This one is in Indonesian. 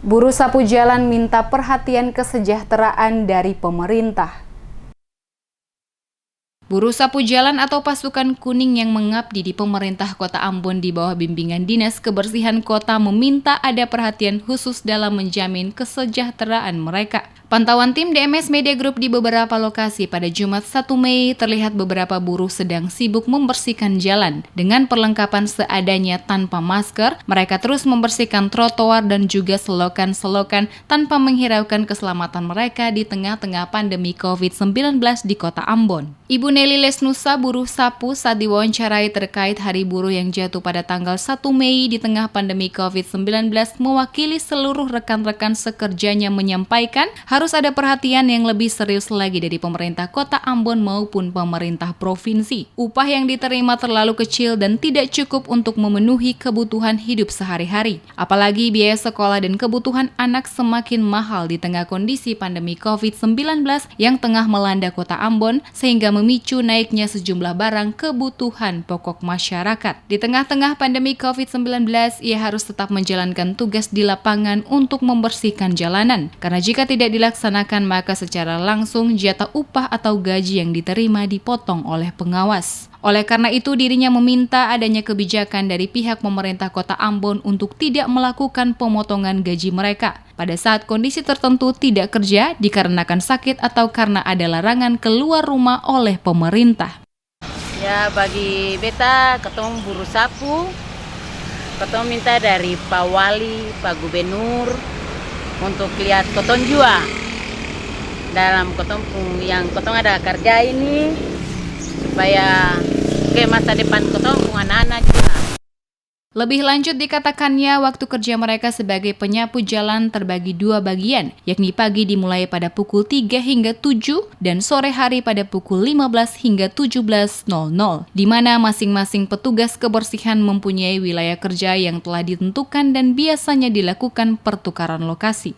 Buruh sapu jalan minta perhatian kesejahteraan dari pemerintah. Buruh sapu jalan atau pasukan kuning yang mengabdi di pemerintah Kota Ambon di bawah bimbingan Dinas Kebersihan Kota meminta ada perhatian khusus dalam menjamin kesejahteraan mereka. Pantauan tim DMS Media Group di beberapa lokasi pada Jumat 1 Mei terlihat beberapa buruh sedang sibuk membersihkan jalan. Dengan perlengkapan seadanya tanpa masker, mereka terus membersihkan trotoar dan juga selokan-selokan tanpa menghiraukan keselamatan mereka di tengah-tengah pandemi COVID-19 di Kota Ambon. Ibu Nelly Lesnusa, buruh sapu, saat diwawancarai terkait Hari Buruh yang jatuh pada tanggal 1 Mei di tengah pandemi COVID-19, mewakili seluruh rekan-rekan sekerjanya menyampaikan harus ada perhatian yang lebih serius lagi dari pemerintah Kota Ambon maupun pemerintah provinsi. Upah yang diterima terlalu kecil dan tidak cukup untuk memenuhi kebutuhan hidup sehari-hari. Apalagi biaya sekolah dan kebutuhan anak semakin mahal di tengah kondisi pandemi COVID-19 yang tengah melanda Kota Ambon, sehingga memicu naiknya sejumlah barang kebutuhan pokok masyarakat. Di tengah-tengah pandemi COVID-19, ia harus tetap menjalankan tugas di lapangan untuk membersihkan jalanan. Karena jika tidak dilaksanakan, maka secara langsung jatah upah atau gaji yang diterima dipotong oleh pengawas. Oleh karena itu, dirinya meminta adanya kebijakan dari pihak pemerintah Kota Ambon untuk tidak melakukan pemotongan gaji mereka pada saat kondisi tertentu tidak kerja dikarenakan sakit atau karena ada larangan keluar rumah oleh pemerintah. Ya, bagi beta ketemu buruh sapu, ketemu minta dari Pak Wali, Pak Gubernur untuk lihat kotong jua dalam kotong yang kotong ada kerja ini supaya ke masa depan kotong anak-anak juga. Lebih lanjut dikatakannya, waktu kerja mereka sebagai penyapu jalan terbagi dua bagian, yakni pagi dimulai pada pukul 3 hingga 7 dan sore hari pada pukul 15 hingga 17.00, di mana masing-masing petugas kebersihan mempunyai wilayah kerja yang telah ditentukan dan biasanya dilakukan pertukaran lokasi.